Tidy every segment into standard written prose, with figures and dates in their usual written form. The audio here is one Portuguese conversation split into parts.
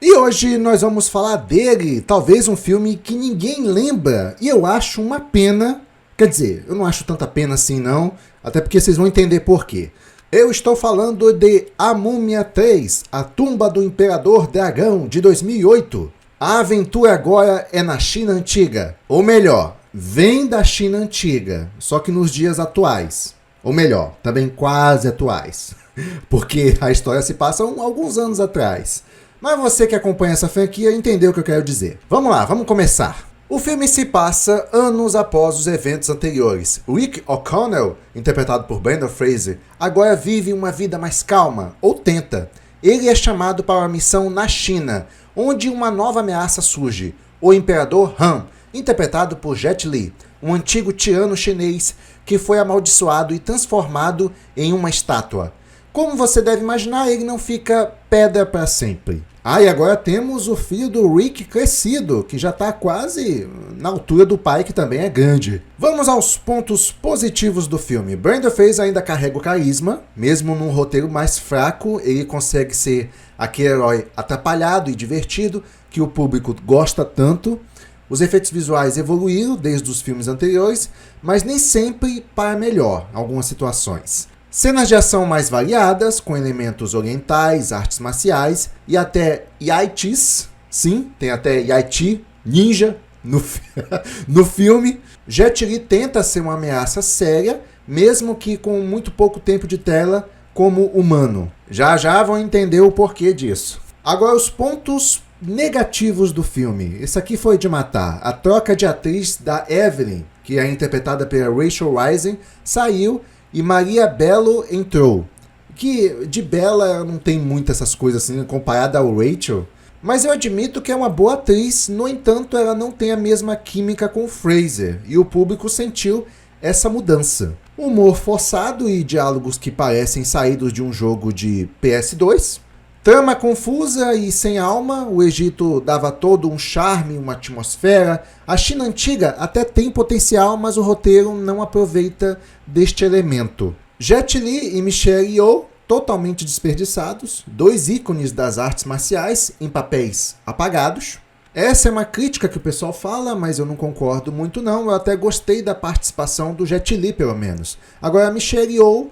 E hoje nós vamos falar dele, talvez um filme que ninguém lembra, e eu acho uma pena, quer dizer, eu não acho tanta pena assim não, até porque vocês vão entender por quê. Eu estou falando de A Múmia 3, A Tumba do Imperador Dragão, de 2008. A aventura agora é na China Antiga, ou melhor, vem da China Antiga, só que nos dias atuais. Ou melhor, também quase atuais, porque a história se passa alguns anos atrás. Mas você que acompanha essa franquia entendeu o que eu quero dizer. Vamos lá, vamos começar. O filme se passa anos após os eventos anteriores. Rick O'Connell, interpretado por Brendan Fraser, agora vive uma vida mais calma, ou tenta. Ele é chamado para uma missão na China, onde uma nova ameaça surge. O Imperador Han, interpretado por Jet Li, um antigo tirano chinês que foi amaldiçoado e transformado em uma estátua. Como você deve imaginar, ele não fica pedra para sempre. E agora temos o filho do Rick crescido, que já está quase na altura do pai, que também é grande. Vamos aos pontos positivos do filme. Brendan Fraser ainda carrega o carisma, mesmo num roteiro mais fraco, ele consegue ser aquele herói atrapalhado e divertido, que o público gosta tanto. Os efeitos visuais evoluíram desde os filmes anteriores, mas nem sempre para melhor, em algumas situações. Cenas de ação mais variadas, com elementos orientais, artes marciais e até Yaitis. Sim, tem até Yaiti, ninja, no filme. Jet Li tenta ser uma ameaça séria, mesmo que com muito pouco tempo de tela como humano. Já vão entender o porquê disso. Agora os pontos negativos do filme. Esse aqui foi de matar. A troca de atriz da Evelyn, que é interpretada pela Rachel Weisz, saiu e Maria Bello entrou. Que de Bella não tem muito essas coisas assim comparada ao Rachel. Mas eu admito que é uma boa atriz, no entanto ela não tem a mesma química com o Fraser. E o público sentiu essa mudança. Humor forçado e diálogos que parecem saídos de um jogo de PS2. Trama confusa e sem alma, o Egito dava todo um charme, uma atmosfera. A China Antiga até tem potencial, mas o roteiro não aproveita deste elemento. Jet Li e Michelle Yeoh, totalmente desperdiçados, dois ícones das artes marciais em papéis apagados. Essa é uma crítica que o pessoal fala, mas eu não concordo muito não. Eu até gostei da participação do Jet Li, pelo menos. Agora a Michelle Yeoh,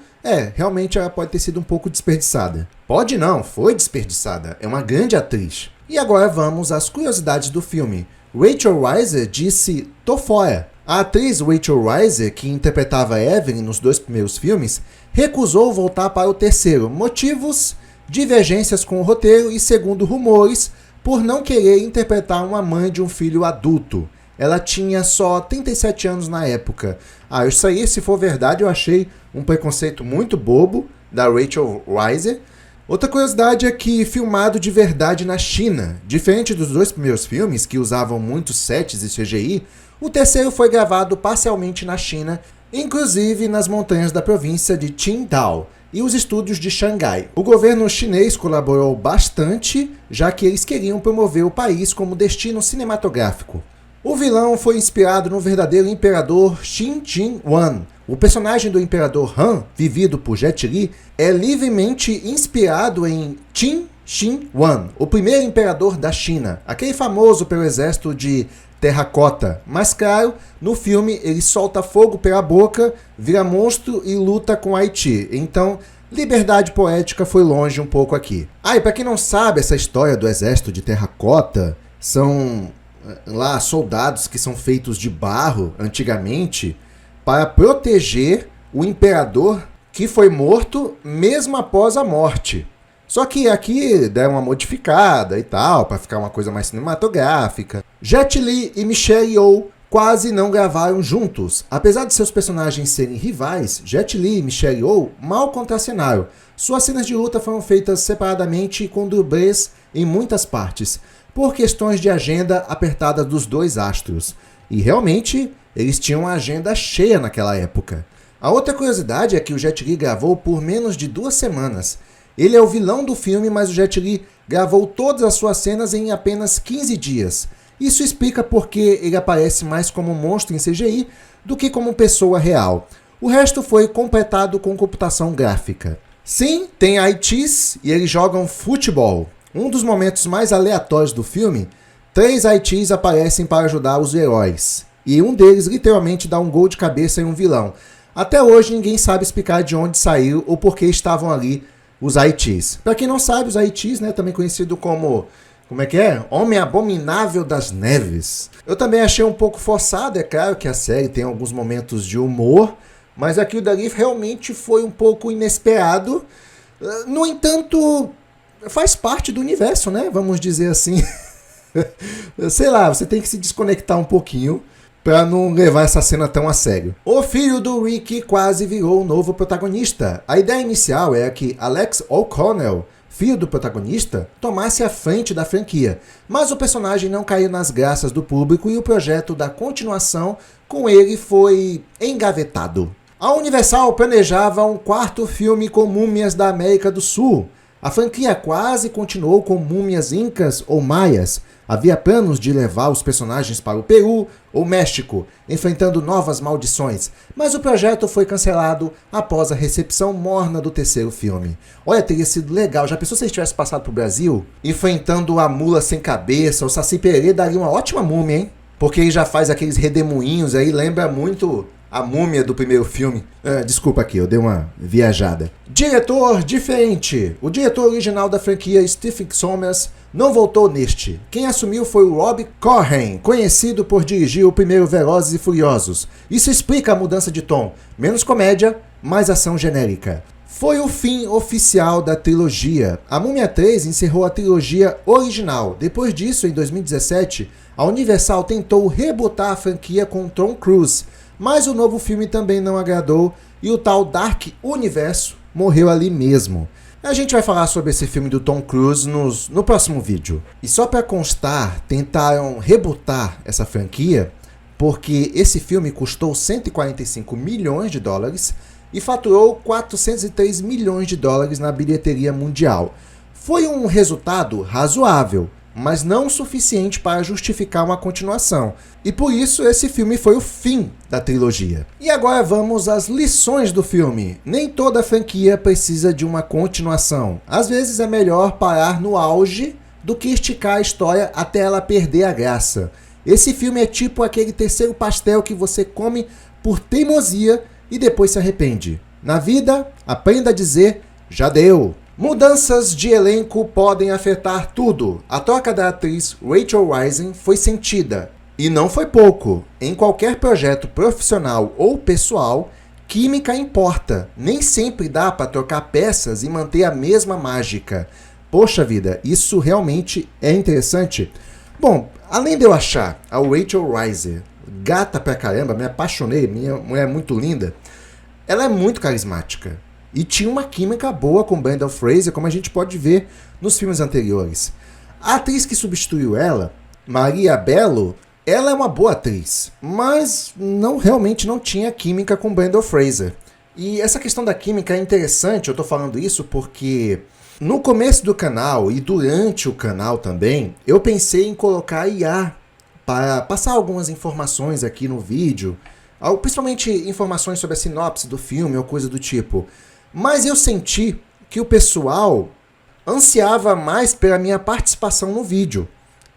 realmente ela pode ter sido um pouco desperdiçada. Pode não, foi desperdiçada. É uma grande atriz. E agora vamos às curiosidades do filme. Rachel Weisz disse, tô fora. A atriz Rachel Weisz, que interpretava Evelyn nos dois primeiros filmes, recusou voltar para o terceiro. Motivos, divergências com o roteiro e, segundo rumores, por não querer interpretar uma mãe de um filho adulto. Ela tinha só 37 anos na época. Isso aí, se for verdade, eu achei um preconceito muito bobo da Rachel Weisz. Outra curiosidade é que filmado de verdade na China. Diferente dos dois primeiros filmes, que usavam muitos sets e CGI, o terceiro foi gravado parcialmente na China, inclusive nas montanhas da província de Qingdao e os estúdios de Xangai. O governo chinês colaborou bastante, já que eles queriam promover o país como destino cinematográfico. O vilão foi inspirado no verdadeiro imperador Qin Shi Huang. O personagem do imperador Han, vivido por Jet Li, é livremente inspirado em Qin Shi Huang, o primeiro imperador da China, aquele famoso pelo exército de terracota. Mas claro, no filme ele solta fogo pela boca, vira monstro e luta com Haiti. Então, liberdade poética foi longe um pouco aqui. E para quem não sabe, essa história do exército de terracota são lá soldados que são feitos de barro antigamente para proteger o imperador que foi morto mesmo após a morte. Só que aqui deram uma modificada e tal, para ficar uma coisa mais cinematográfica. Jet Li e Michelle Yeoh quase não gravaram juntos. Apesar de seus personagens serem rivais, Jet Li e Michelle Yeoh mal contracenaram. Suas cenas de luta foram feitas separadamente com dublês em muitas partes, por questões de agenda apertada dos dois astros. E realmente, eles tinham a agenda cheia naquela época. A outra curiosidade é que o Jet Li gravou por menos de 2 semanas. Ele é o vilão do filme, mas o Jet Li gravou todas as suas cenas em apenas 15 dias. Isso explica porque ele aparece mais como monstro em CGI do que como pessoa real. O resto foi completado com computação gráfica. Sim, tem ITs e eles jogam futebol. Um dos momentos mais aleatórios do filme, 3 ITs aparecem para ajudar os heróis. E um deles literalmente dá um gol de cabeça em um vilão. Até hoje ninguém sabe explicar de onde saiu ou por que estavam ali os ITs. Para quem não sabe, os ITs, né, também conhecido como Homem Abominável das Neves. Eu também achei um pouco forçado, é claro que a série tem alguns momentos de humor, mas aquilo dali realmente foi um pouco inesperado. No entanto, faz parte do universo, né? Vamos dizer assim. Sei lá, você tem que se desconectar um pouquinho para não levar essa cena tão a sério. O filho do Rick quase virou o novo protagonista. A ideia inicial era que Alex O'Connell, filho do protagonista, tomasse a frente da franquia, mas o personagem não caiu nas graças do público e o projeto da continuação com ele foi engavetado. A Universal planejava um 4º filme com múmias da América do Sul. A franquia quase continuou com múmias incas ou maias. Havia planos de levar os personagens para o Peru ou México, enfrentando novas maldições, mas o projeto foi cancelado após a recepção morna do 3º filme. Olha, teria sido legal. Já pensou se eles tivessem passado para o Brasil? Enfrentando a mula sem cabeça, o Saci Pererê daria uma ótima múmia, hein? Porque ele já faz aqueles redemoinhos aí, lembra muito a múmia do primeiro filme. Desculpa aqui, eu dei uma viajada. Diretor diferente. O diretor original da franquia, Stephen Sommers, não voltou neste. Quem assumiu foi o Rob Corman, conhecido por dirigir o primeiro Velozes e Furiosos. Isso explica a mudança de tom. Menos comédia, mais ação genérica. Foi o fim oficial da trilogia. A Múmia 3 encerrou a trilogia original. Depois disso, em 2017, a Universal tentou rebootar a franquia com Tom Cruise, mas o novo filme também não agradou e o tal Dark Universo morreu ali mesmo. A gente vai falar sobre esse filme do Tom Cruise no próximo vídeo. E só para constar, tentaram rebootar essa franquia porque esse filme custou 145 milhões de dólares e faturou 403 milhões de dólares na bilheteria mundial. Foi um resultado razoável, mas não o suficiente para justificar uma continuação. E por isso esse filme foi o fim da trilogia. E agora vamos às lições do filme. Nem toda franquia precisa de uma continuação. Às vezes é melhor parar no auge do que esticar a história até ela perder a graça. Esse filme é tipo aquele terceiro pastel que você come por teimosia e depois se arrepende. Na vida, aprenda a dizer, já deu. Mudanças de elenco podem afetar tudo. A troca da atriz Rachel Weisz foi sentida. E não foi pouco. Em qualquer projeto profissional ou pessoal, química importa. Nem sempre dá para trocar peças e manter a mesma mágica. Poxa vida, isso realmente é interessante. Bom, além de eu achar a Rachel Weisz gata pra caramba, me apaixonei, minha mulher é muito linda, ela é muito carismática. E tinha uma química boa com Brendan Fraser, como a gente pode ver nos filmes anteriores. A atriz que substituiu ela, Maria Bello, ela é uma boa atriz, mas realmente não tinha química com Brendan Fraser. E essa questão da química é interessante, eu estou falando isso porque no começo do canal e durante o canal também, eu pensei em colocar IA para passar algumas informações aqui no vídeo, principalmente informações sobre a sinopse do filme ou coisa do tipo. Mas eu senti que o pessoal ansiava mais pela minha participação no vídeo.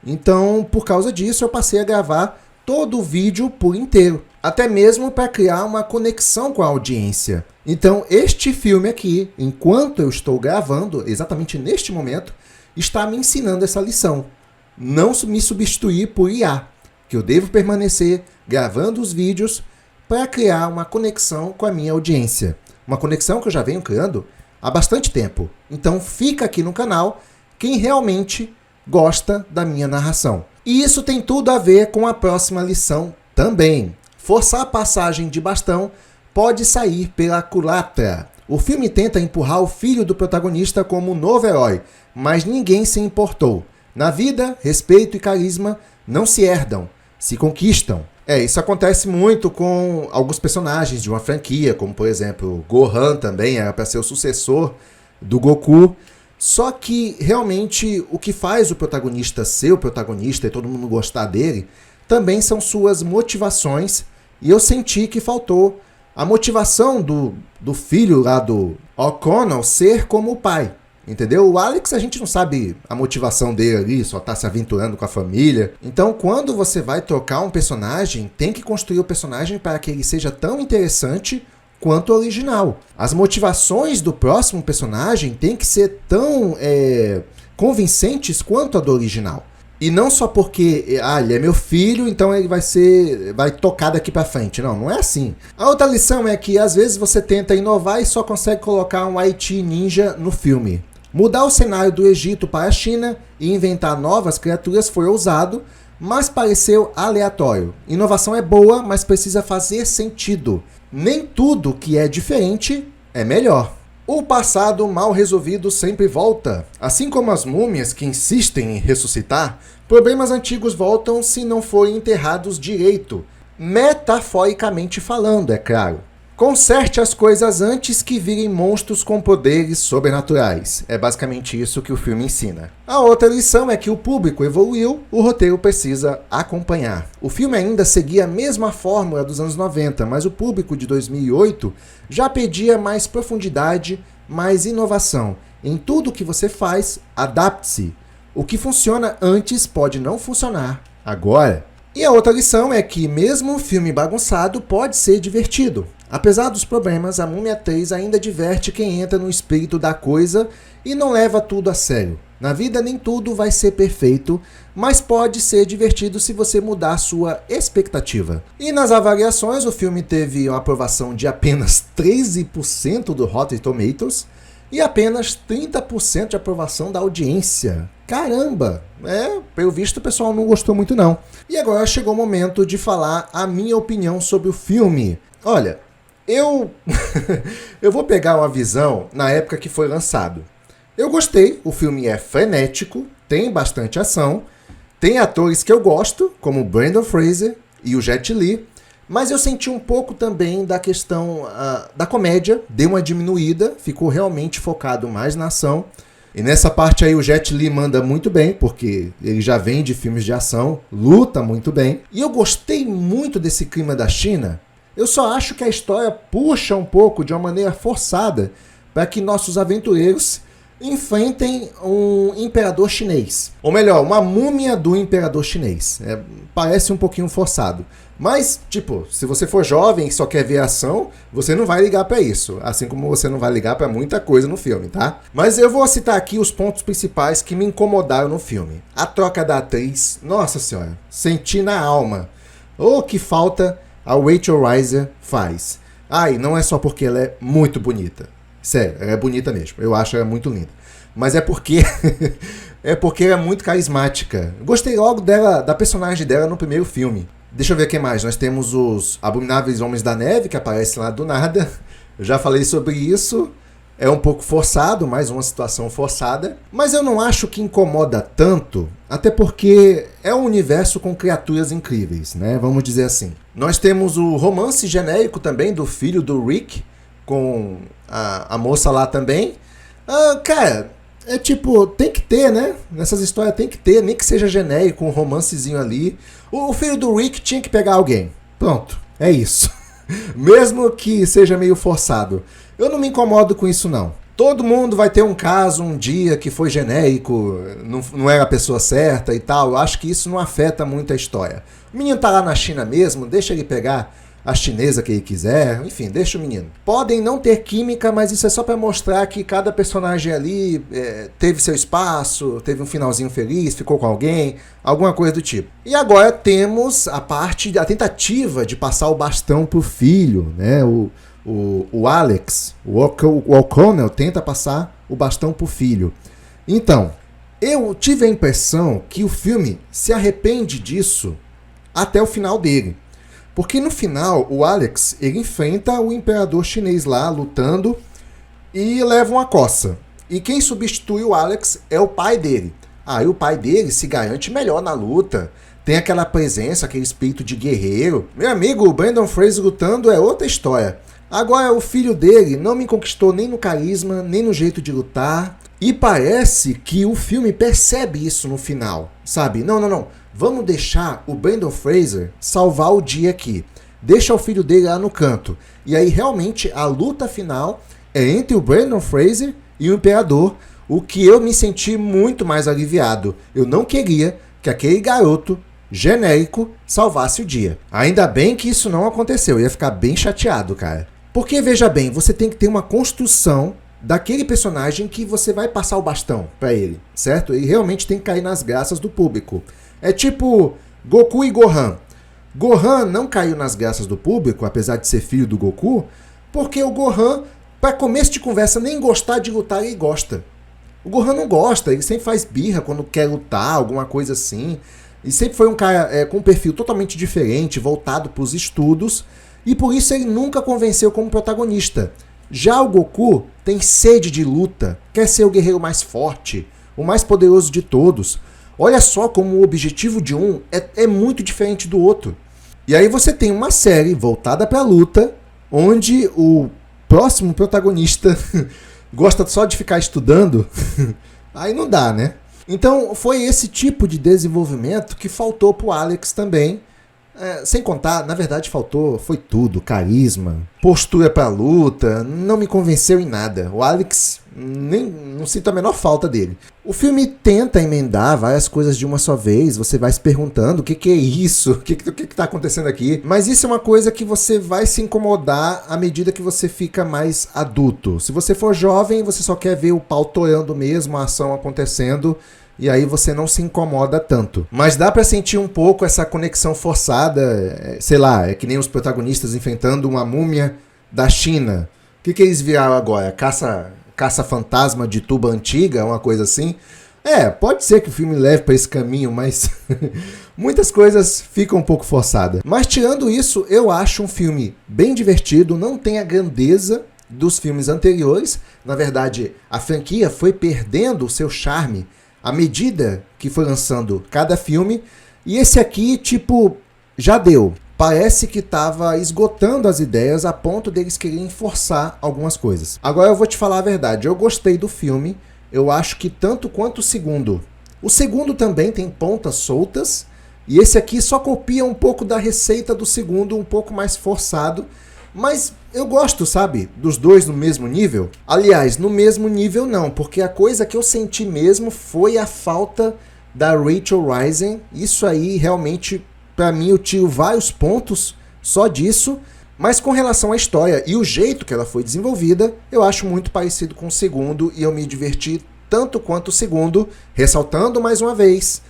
Então, por causa disso, eu passei a gravar todo o vídeo por inteiro. Até mesmo para criar uma conexão com a audiência. Então, este filme aqui, enquanto eu estou gravando, exatamente neste momento, está me ensinando essa lição. Não me substituir por IA. Que eu devo permanecer gravando os vídeos para criar uma conexão com a minha audiência. Uma conexão que eu já venho criando há bastante tempo. Então fica aqui no canal quem realmente gosta da minha narração. E isso tem tudo a ver com a próxima lição também. Forçar a passagem de bastão pode sair pela culatra. O filme tenta empurrar o filho do protagonista como novo herói, mas ninguém se importou. Na vida, respeito e carisma não se herdam, se conquistam. Isso acontece muito com alguns personagens de uma franquia, como por exemplo, Gohan também era para ser o sucessor do Goku. Só que realmente o que faz o protagonista ser o protagonista e todo mundo gostar dele, também são suas motivações. E eu senti que faltou a motivação do filho lá do O'Connell ser como o pai. entendeu? O Alex, a gente não sabe a motivação dele ali, só tá se aventurando com a família. Então, quando você vai trocar um personagem, tem que construir o personagem para que ele seja tão interessante quanto o original. As motivações do próximo personagem têm que ser tão convincentes quanto a do original. E não só porque, ele é meu filho, então ele vai tocar daqui pra frente. Não, não é assim. A outra lição é que às vezes você tenta inovar e só consegue colocar um IT ninja no filme. Mudar o cenário do Egito para a China e inventar novas criaturas foi ousado, mas pareceu aleatório. Inovação é boa, mas precisa fazer sentido. Nem tudo que é diferente é melhor. O passado mal resolvido sempre volta. Assim como as múmias que insistem em ressuscitar, problemas antigos voltam se não forem enterrados direito. Metaforicamente falando, é claro. Conserte as coisas antes que virem monstros com poderes sobrenaturais. É basicamente isso que o filme ensina. A outra lição é que o público evoluiu, o roteiro precisa acompanhar. O filme ainda seguia a mesma fórmula dos anos 90, mas o público de 2008 já pedia mais profundidade, mais inovação. Em tudo que você faz, adapte-se. O que funciona antes pode não funcionar agora. E a outra lição é que mesmo um filme bagunçado pode ser divertido. Apesar dos problemas, a Múmia 3 ainda diverte quem entra no espírito da coisa e não leva tudo a sério. Na vida nem tudo vai ser perfeito, mas pode ser divertido se você mudar sua expectativa. E nas avaliações, o filme teve uma aprovação de apenas 13% do Rotten Tomatoes e apenas 30% de aprovação da audiência. Caramba! Pelo visto o pessoal não gostou muito não. E agora chegou o momento de falar a minha opinião sobre o filme. Olha, eu vou pegar uma visão na época que foi lançado. Eu gostei, o filme é frenético, tem bastante ação, tem atores que eu gosto, como o Brendan Fraser e o Jet Li, mas eu senti um pouco também da questão da comédia, deu uma diminuída, ficou realmente focado mais na ação. E nessa parte aí o Jet Li manda muito bem, porque ele já vem de filmes de ação, luta muito bem. E eu gostei muito desse clima da China. Eu só acho que a história puxa um pouco de uma maneira forçada para que nossos aventureiros enfrentem um imperador chinês. Ou melhor, uma múmia do imperador chinês. Parece um pouquinho forçado. Mas, se você for jovem e só quer ver ação, você não vai ligar para isso. Assim como você não vai ligar para muita coisa no filme, tá? Mas eu vou citar aqui os pontos principais que me incomodaram no filme. A troca da atriz, nossa senhora, senti na alma. Que falta a Rachel Weisz faz. E não é só porque ela é muito bonita. Sério, ela é bonita mesmo. Eu acho ela muito linda. Mas é porque ela é muito carismática. Gostei logo da personagem dela no primeiro filme. Deixa eu ver o que mais. Nós temos os Abomináveis Homens da Neve, que aparecem lá do nada. Eu já falei sobre isso. É um pouco forçado, mais uma situação forçada. Mas eu não acho que incomoda tanto, até porque é um universo com criaturas incríveis, né? Vamos dizer assim. Nós temos o romance genérico também do filho do Rick, com a moça lá também. Cara, tem que ter, né? Nessas histórias tem que ter, nem que seja genérico, um romancezinho ali. O filho do Rick tinha que pegar alguém. Pronto, é isso. Mesmo que seja meio forçado. Eu não me incomodo com isso, não. Todo mundo vai ter um caso um dia que foi genérico, não era a pessoa certa e tal. Eu acho que isso não afeta muito a história. O menino tá lá na China mesmo, deixa ele pegar a chinesa que ele quiser, enfim, deixa o menino. Podem não ter química, mas isso é só para mostrar que cada personagem ali teve seu espaço, teve um finalzinho feliz, ficou com alguém, alguma coisa do tipo. E agora temos a tentativa de passar o bastão pro filho, né? O Alex, o O'Connell tenta passar o bastão pro filho. Então, eu tive a impressão que o filme se arrepende disso até o final dele. Porque no final, o Alex, ele enfrenta o imperador chinês lá, lutando, e leva uma coça. E quem substitui o Alex é o pai dele. E o pai dele se garante melhor na luta, tem aquela presença, aquele espírito de guerreiro. Meu amigo, o Brendan Fraser lutando é outra história. Agora, o filho dele não me conquistou nem no carisma, nem no jeito de lutar. E parece que o filme percebe isso no final, sabe? Não. Vamos deixar o Brendan Fraser salvar o dia aqui. Deixa o filho dele lá no canto. E aí, realmente, a luta final é entre o Brendan Fraser e o Imperador. o que eu me senti muito mais aliviado. Eu não queria que aquele garoto genérico salvasse o dia. Ainda bem que isso não aconteceu, eu ia ficar bem chateado, cara. Porque, veja bem, você tem que ter uma construção daquele personagem que você vai passar o bastão pra ele, certo? Ele realmente tem que cair nas graças do público. É tipo Goku e Gohan. Gohan não caiu nas graças do público, apesar de ser filho do Goku, porque o Gohan, pra começo de conversa, nem gostar de lutar, ele gosta. O Gohan não gosta, ele sempre faz birra quando quer lutar, alguma coisa assim. E sempre foi um cara com um perfil totalmente diferente, voltado para os estudos, e por isso ele nunca convenceu como protagonista. Já o Goku tem sede de luta, quer ser o guerreiro mais forte, o mais poderoso de todos. Olha só como o objetivo de um é muito diferente do outro. E aí você tem uma série voltada para a luta, onde o próximo protagonista gosta só de ficar estudando. Aí não dá, né? Então foi esse tipo de desenvolvimento que faltou pro Alex também. Sem contar, na verdade foi tudo, carisma, postura pra luta, não me convenceu em nada. O Alex, não sinto a menor falta dele. O filme tenta emendar várias coisas de uma só vez, você vai se perguntando o que é isso, o que tá acontecendo aqui. Mas isso é uma coisa que você vai se incomodar à medida que você fica mais adulto. Se você for jovem, você só quer ver o pau torando mesmo, a ação acontecendo, e aí você não se incomoda tanto. Mas dá pra sentir um pouco essa conexão forçada, sei lá, é que nem os protagonistas enfrentando uma múmia da China. O que eles viraram agora? Caça-fantasma de tuba antiga, uma coisa assim? Pode ser que o filme leve pra esse caminho, mas muitas coisas ficam um pouco forçadas. Mas tirando isso, eu acho um filme bem divertido, não tem a grandeza dos filmes anteriores. Na verdade, a franquia foi perdendo o seu charme à medida que foi lançando cada filme, e esse aqui, já deu. Parece que estava esgotando as ideias a ponto deles quererem forçar algumas coisas. Agora eu vou te falar a verdade, eu gostei do filme, eu acho que tanto quanto o segundo. O segundo também tem pontas soltas, e esse aqui só copia um pouco da receita do segundo, um pouco mais forçado, mas eu gosto, sabe, dos dois no mesmo nível. Aliás, no mesmo nível não, porque a coisa que eu senti mesmo foi a falta da Rachel Rising. Isso aí, realmente, pra mim, eu tiro vários pontos só disso. Mas com relação à história e o jeito que ela foi desenvolvida, eu acho muito parecido com o segundo e eu me diverti tanto quanto o segundo, ressaltando mais uma vez,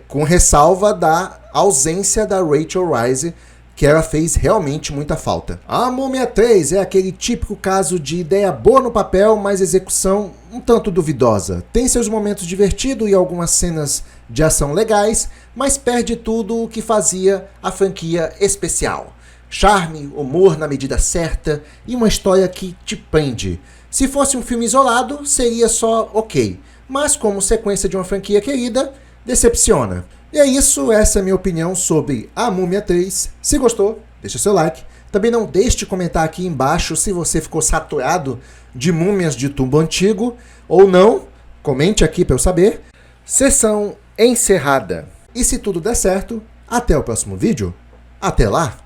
com ressalva da ausência da Rachel Rising, que ela fez realmente muita falta. A Múmia 3 é aquele típico caso de ideia boa no papel, mas execução um tanto duvidosa. Tem seus momentos divertidos e algumas cenas de ação legais, mas perde tudo o que fazia a franquia especial. Charme, humor na medida certa e uma história que te prende. Se fosse um filme isolado, seria só ok, mas como sequência de uma franquia querida, decepciona. E é isso, essa é a minha opinião sobre A Múmia 3. Se gostou, deixa seu like. Também não deixe de comentar aqui embaixo se você ficou saturado de múmias de tubo antigo ou não. Comente aqui para eu saber. Sessão encerrada. E se tudo der certo, até o próximo vídeo. Até lá!